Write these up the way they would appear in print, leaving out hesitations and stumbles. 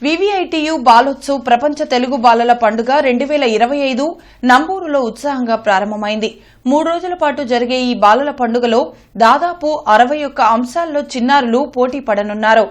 వివిఐటియు బాలోత్సవ్ ప్రపంచ తెలుగు బాలల పండుగ 2025 నంబూరులో ఉత్సాహంగా ప్రారంభమైంది. 3 రోజుల పాటు జరిగే ఈ బాలల పండుగలో దాదాపు 61 అంశాల్లో చిన్నారులు పోటీ పడనున్నారు.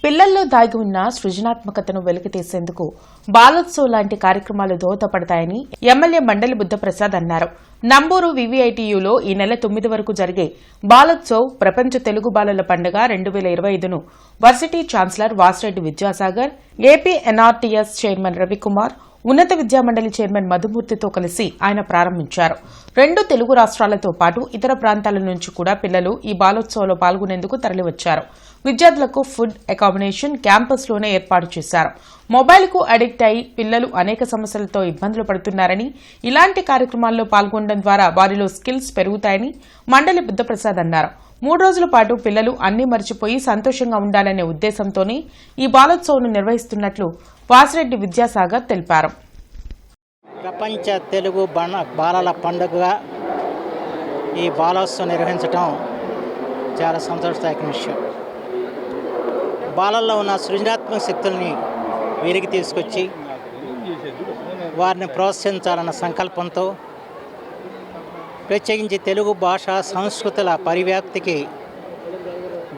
పిల్లల్లో దాగి ఉన్న సృజనాత్మకతను వెలికితీసేందుకు బాలోత్సవ్ లాంటి కార్యక్రమాలు దోహదపడతాయని ఎమ్మెల్యే మండలి బుద్ధప్రసాద్ అన్నారు. నంబూరు వివిఐటియులో ఈ నెల 9 వరకు జరిగే బాలోత్సవ్ ప్రపంచ తెలుగు బాలల పండుగ 2025ను varsity chancellor Vasireddy Vidyasagar, AP NRTS chairman Ravikumar, ఉన్నత విద్యామండలి చైర్మన్ మధుమూర్తితో కలిసి ఆయన ప్రారంభించారు. 2 తెలుగు రాష్ట్రాలతో పాటు ఇతర ప్రాంతాల నుంచి కూడా పిల్లలు ఈ బాలోత్సవంలో పాల్గొనేందుకు తరలివచ్చారు. విద్యార్థులకు ఫుడ్, అకామిడేషన్ క్యాంపస్లోనే ఏర్పాటు చేశారు. మొబైల్కు అడిక్ట్ అయి పిల్లలు అనేక సమస్యలతో ఇబ్బందులు పడుతున్నారని, ఇలాంటి కార్యక్రమాల్లో పాల్గొనడం ద్వారా వారిలో స్కిల్స్ పెరుగుతాయని మండలి బుద్ధప్రసాద్ అన్నారు. 3 రోజుల పాటు పిల్లలు అన్నీ మర్చిపోయి సంతోషంగా ఉండాలనే ఉద్దేశంతోనే ఈ బాలోత్సవ్ను నిర్వహిస్తున్నట్లు వాసిరెడ్డి విద్యాసాగర్ తెలిపారు. ప్రపంచ తెలుగు బాలల పండుగగా ఈ బాలోత్సవం నిర్వహించడం చాలా సంతోషదాయక విషయం. బాలల్లో ఉన్న సృజనాత్మక శక్తుల్ని వీరికి తీసుకొచ్చి వారిని ప్రోత్సహించాలన్న సంకల్పంతో ప్రత్యేకించి తెలుగు భాష సంస్కృతుల పరివ్యాప్తికి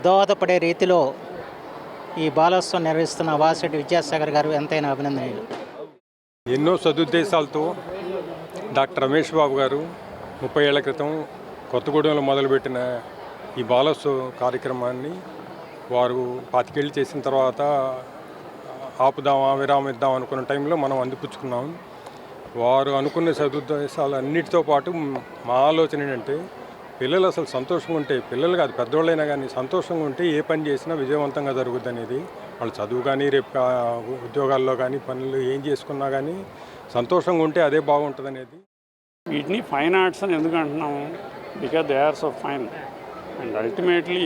దోహదపడే రీతిలో ఈ బాలోత్సవం నిర్వహిస్తున్న వాసిరెడ్డి విద్యాసాగర్ గారు ఎంతైనా అభినందనీయులు. ఎన్నో సదుద్దేశాలతో డాక్టర్ రమేష్ బాబు గారు 30 ఏళ్ల క్రితం కొత్తగూడెంలో మొదలుపెట్టిన ఈ బాలోత్సవ కార్యక్రమాన్ని వారు 25 ఏళ్ళు చేసిన తర్వాత ఆపుదామా విరామం ఇద్దాం అనుకున్న టైంలో మనం అందిపుచ్చుకున్నాం. వారు అనుకున్న సదుద్దేశాలు అన్నిటితో పాటు మా ఆలోచన ఏంటంటే పిల్లలు అసలు సంతోషంగా ఉంటే, పిల్లలు కాదు పెద్దవాళ్ళైనా కానీ సంతోషంగా ఉంటే ఏ పని చేసినా విజయవంతంగా జరుగుద్ది అనేది. వాళ్ళు చదువు కానీ రేపు ఉద్యోగాల్లో కానీ పనులు ఏం చేసుకున్నా కానీ సంతోషంగా ఉంటే అదే బాగుంటుంది అనేది. వీటిని ఫైన్ ఆర్ట్స్ అని ఎందుకు అంటున్నాము? Because they are so fine. And ultimately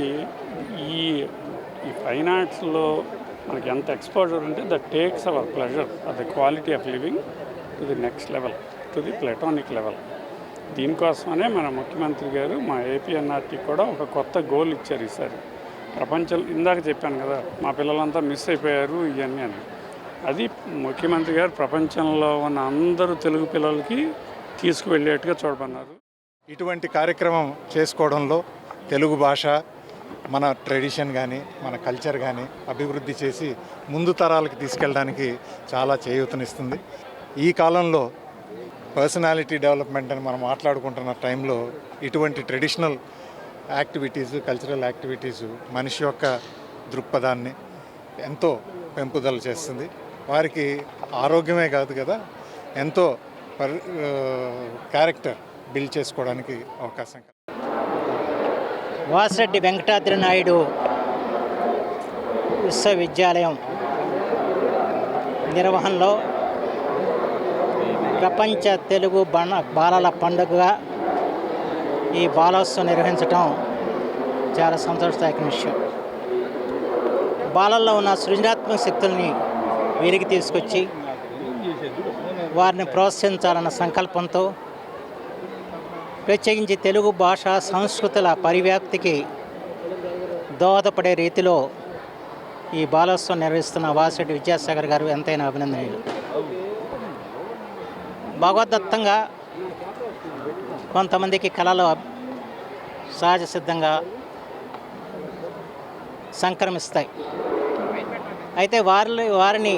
ఈ ఫైన్ ఆర్ట్స్లో మనకి ఎంత ఎక్స్పోజర్ ఉంటే that takes our pleasure of the quality of living to the next level, to the platonic level. దీనికోసమనే మన ముఖ్యమంత్రి గారు మా ఏపీఎన్ఆర్టీ కూడా ఒక కొత్త గోల్ ఇచ్చారు ఈసారి. ప్రపంచం ఇందాక చెప్పాను కదా, మా పిల్లలంతా మిస్ అయిపోయారు ఇవన్నీ అని. అది ముఖ్యమంత్రి గారు ప్రపంచంలో ఉన్న అందరూ తెలుగు పిల్లలకి తీసుకువెళ్ళేట్టుగా చూడమన్నారు. ఇటువంటి కార్యక్రమం చేసుకోవడంలో తెలుగు భాష, మన ట్రెడిషన్ కానీ మన కల్చర్ కానీ అభివృద్ధి చేసి ముందు తరాలకి తీసుకెళ్ళడానికి చాలా చేయూతనిస్తుంది. ఈ కాలంలో పర్సనాలిటీ డెవలప్మెంట్ అని మనం మాట్లాడుకుంటున్న టైంలో ఇటువంటి ట్రెడిషనల్ యాక్టివిటీసు, కల్చరల్ యాక్టివిటీసు మనిషి యొక్క దృక్పథాన్ని ఎంతో పెంపుదల చేస్తుంది. వారికి ఆరోగ్యమే కాదు కదా, ఎంతో క్యారెక్టర్ బిల్డ్ చేసుకోవడానికి అవకాశం. వాసిరెడ్డి వెంకటాద్రి నాయుడు విశ్వవిద్యాలయం నిర్వహణలో ప్రపంచ తెలుగు బాలల పండుగగా ఈ బాలోత్సవం నిర్వహించడం చాలా సంతోషదాయక విషయం. బాలల్లో ఉన్న సృజనాత్మక శక్తుల్ని వీరికి తీసుకొచ్చి వారిని ప్రోత్సహించాలన్న సంకల్పంతో ప్రత్యేకించి తెలుగు భాష సంస్కృతుల పరివ్యాప్తికి దోహదపడే రీతిలో ఈ బాలోత్సవం నిర్వహిస్తున్న వాసిరెడ్డి విద్యాసాగర్ గారు ఎంతైనా అభినందనీయులు. భగవద్దత్తంగా కొంతమందికి కళలు సహజ సిద్ధంగా సంక్రమిస్తాయి. అయితే వారిని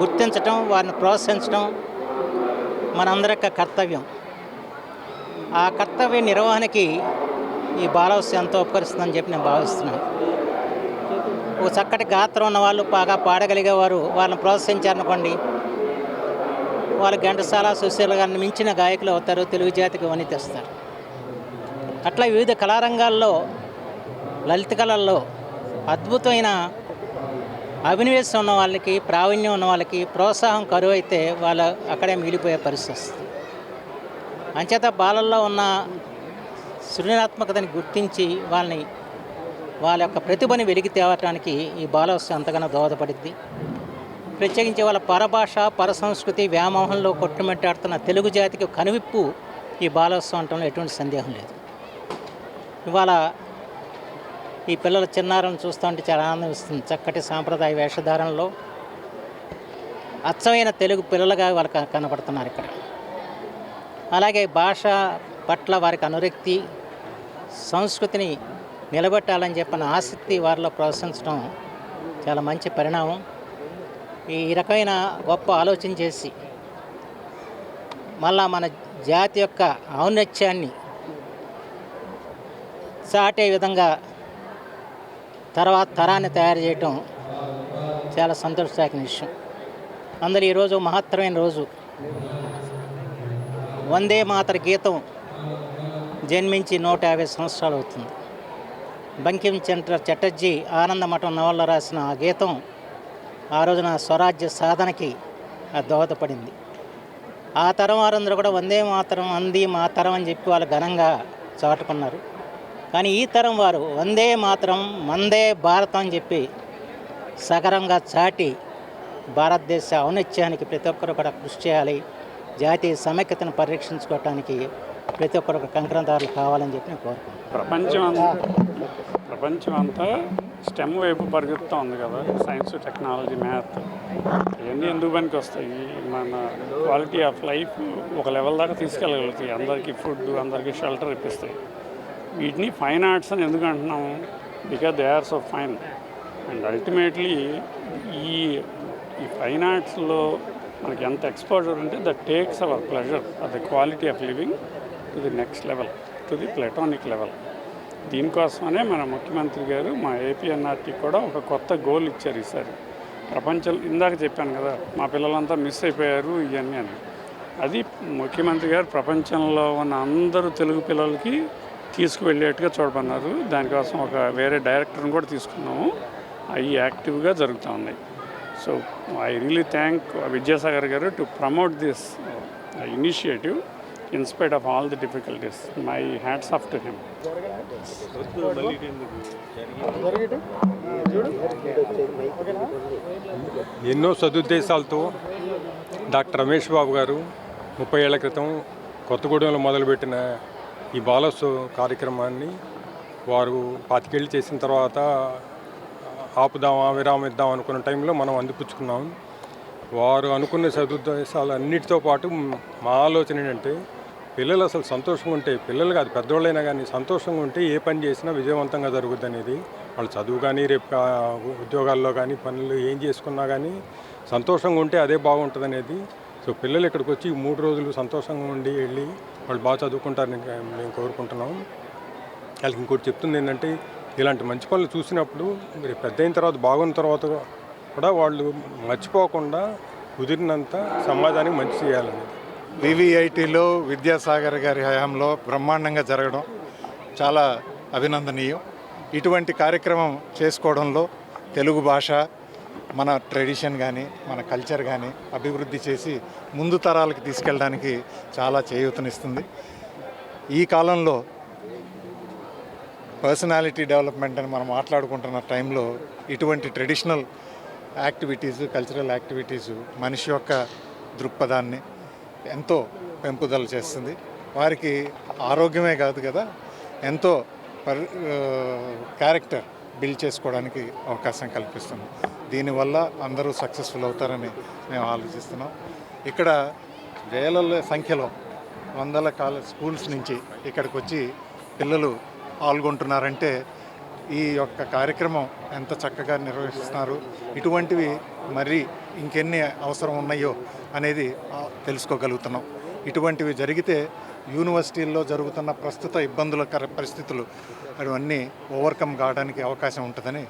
గుర్తించటం, వారిని ప్రోత్సహించడం మనందరి యొక్క కర్తవ్యం. ఆ కర్తవ్య నిర్వహణకి ఈ బాలోత్సవం ఎంతో ఉపకరిస్తుందని చెప్పి నేను భావిస్తున్నాను. ఒక చక్కటి గాత్రం ఉన్న వాళ్ళు, బాగా పాడగలిగేవారు వాళ్ళని ప్రోత్సహించారనుకోండి, వాళ్ళు ఘంటసాల, సుశీల గారిని మించిన గాయకులు అవుతారు, తెలుగు జాతికి వని తెస్తారు. అట్లా వివిధ కళారంగాల్లో, లలిత కళల్లో అద్భుతమైన అభినవేశం ఉన్న వాళ్ళకి, ప్రావీణ్యం ఉన్న వాళ్ళకి ప్రోత్సాహం కరువు అయితే వాళ్ళు అక్కడే మిగిలిపోయే పరిస్థితి వస్తుంది. అంచేత బాలల్లో ఉన్న సృజనాత్మకతని గుర్తించి వాళ్ళ యొక్క ప్రతిభని వెలికి తేవటానికి ఈ బాలోత్సవం ఎంతగానో దోహదపడింది. ప్రత్యేకించి వాళ్ళ పరభాష, పరసంస్కృతి వ్యామోహంలో కొట్టుమిట్టాడుతున్న తెలుగు జాతికి కనువిప్పు ఈ బాలోత్సవం అంటంలో ఎటువంటి సందేహం లేదు. ఇవాళ ఈ పిల్లల చిన్నారులను చూస్తుంటే చాలా ఆనందం ఇస్తుంది. చక్కటి సాంప్రదాయ వేషధారణలో అచ్చమైన తెలుగు పిల్లలుగా వాళ్ళకి కనపడుతున్నారు ఇక్కడ. అలాగే భాష పట్ల వారికి అనురక్తి, సంస్కృతిని నిలబెట్టాలని చెప్పిన ఆసక్తి వారిలో ప్రోత్సహించడం చాలా మంచి పరిణామం. ఈ రకమైన గొప్ప ఆలోచన చేసి మళ్ళా మన జాతి యొక్క ఔన్నత్యాన్ని చాటే విధంగా తర్వాత తరాన్ని తయారు చేయటం చాలా సంతోషదాయక విషయం. అందరూ ఈరోజు మహత్తరమైన రోజు. వందే మాతర గీతం జన్మించి 150 సంవత్సరాలు అవుతుంది. బంకిం చంద్ర చటర్జీ ఆనందమఠం నవల్లో రాసిన ఆ గీతం ఆ రోజున స్వరాజ్య సాధనకి దోహదపడింది. ఆ తరం వారందరూ కూడా వందే మాతరం అంది మాతరం అని చెప్పి వాళ్ళు ఘనంగా చాటుకున్నారు. కానీ ఈ తరం వారు వందే మాతరం మందే భారతం అని చెప్పి సగరంగా చాటి భారతదేశ ఔన్నత్యానికి ప్రతి ఒక్కరు కూడా కృషి చేయాలి. జాతీయ సమైక్యతను పరిరక్షించుకోవటానికి ప్రతి ఒక్కరు కంకణదారులు కావాలని చెప్పి నేను కోరుకుంటున్నాను. ప్రపంచం అంతా స్టెమ్ వైపు పరిగెత్తుతూ ఉంది కదా, సైన్స్, టెక్నాలజీ, మ్యాథ్, ఇవన్నీ ఎందుకు పనికి వస్తాయి? మన క్వాలిటీ ఆఫ్ లైఫ్ ఒక లెవెల్ దాకా తీసుకెళ్ళగలుగుతాయి. అందరికీ ఫుడ్, అందరికీ షెల్టర్ ఇప్పిస్తాయి. వీటిని ఫైన్ ఆర్ట్స్ అని ఎందుకు అంటున్నాము? Because they are so fine. And ultimately ఈ ఫైన్ ఆర్ట్స్లో మనకి ఎంత ఎక్స్పోజర్ ఉంటే that takes our pleasure the quality of living to the next level, to the platonic level. దీనికోసమనే మన ముఖ్యమంత్రి గారు మా ఏపీఎన్ఆర్టీ కూడా ఒక కొత్త గోల్ ఇచ్చారు ఈసారి. ప్రపంచం, ఇందాక చెప్పాను కదా మా పిల్లలంతా మిస్ అయిపోయారు ఇవన్నీ అని. అది ముఖ్యమంత్రి గారు ప్రపంచంలో ఉన్న అందరూ తెలుగు పిల్లలకి తీసుకువెళ్ళేట్టుగా చూడమన్నారు. దానికోసం ఒక వేరే డైరెక్టర్ని కూడా తీసుకున్నాము. అవి యాక్టివ్గా జరుగుతూ ఉన్నాయి. So I really thank Vidyasagar garu to promote this initiative in spite of all the difficulties. My hats off to him. ఎన్నో సదుద్దేశాలతో డాక్టర్ రమేష్ బాబు గారు 30 ఏళ్ల క్రితం కొత్తగూడెంలో మొదలుపెట్టిన ఈ బాలోత్సవ కార్యక్రమాన్ని వారు 25 ఏళ్ళు చేసిన తర్వాత ఆపుదామా, విరామం ఇద్దాం అనుకున్న టైంలో మనం అందిపుచ్చుకున్నాం. వారు అనుకున్న సదుద్దేశాలు అన్నిటితో పాటు మా ఆలోచన ఏంటంటే పిల్లలు అసలు సంతోషంగా ఉంటే, పిల్లలు కాదు పెద్దవాళ్ళైనా కానీ సంతోషంగా ఉంటే ఏ పని చేసినా విజయవంతంగా జరుగుద్ది అనేది. వాళ్ళు చదువు కానీ రేపు ఉద్యోగాల్లో కానీ పనులు ఏం చేసుకున్నా కానీ సంతోషంగా ఉంటే అదే బాగుంటుంది అనేది. సో పిల్లలు ఇక్కడికి వచ్చి 3 రోజులు సంతోషంగా ఉండి వెళ్ళి వాళ్ళు బాగా చదువుకుంటారని మేము కోరుకుంటున్నాం. వాళ్ళకి ఇంకోటి చెప్తుంది ఏంటంటే ఇలాంటి మంచి పనులు చూసినప్పుడు మీరు పెద్ద అయిన తర్వాత బాగున్న తర్వాత కూడా వాళ్ళు మర్చిపోకుండా కుదిరినంత సమాజానికి మంచి చేయాలనేది. వివిఐటిలో విద్యాసాగర్ గారి హయాంలో బ్రహ్మాండంగా జరగడం చాలా అభినందనీయం. ఇటువంటి కార్యక్రమం చేసుకోవడంలో తెలుగు భాష, మన ట్రెడిషన్ కానీ మన కల్చర్ కానీ అభివృద్ధి చేసి ముందు తరాలకు తీసుకెళ్ళడానికి చాలా చేయూతనిస్తుంది. ఈ కాలంలో పర్సనాలిటీ డెవలప్మెంట్ అని మనం మాట్లాడుకుంటున్న టైంలో ఇటువంటి ట్రెడిషనల్ యాక్టివిటీస్, కల్చరల్ యాక్టివిటీస్ మనిషి యొక్క దృక్పథాన్ని ఎంతో పెంపుదల చేస్తుంది. వారికి ఆరోగ్యమే కాదు కదా, ఎంతో క్యారెక్టర్ బిల్డ్ చేసుకోవడానికి అవకాశం కల్పిస్తుంది. దీనివల్ల అందరూ సక్సెస్ఫుల్ అవుతారని మేము ఆలోచిస్తున్నాం. ఇక్కడ వేల సంఖ్యలో వందల స్కూల్స్ నుంచి ఇక్కడికి వచ్చి పిల్లలు పాల్గొంటున్నారంటే ఈ యొక్క కార్యక్రమం ఎంత చక్కగా నిర్వహిస్తున్నారు, ఇటువంటివి మరి ఇంకెన్ని అవసరం ఉన్నాయో అనేది తెలుసుకోగలుగుతున్నాం. ఇటువంటివి జరిగితే యూనివర్సిటీల్లో జరుగుతున్న ప్రస్తుత ఇబ్బందుల పరిస్థితులు అవన్నీ ఓవర్కమ్ కావడానికి అవకాశం ఉంటుందని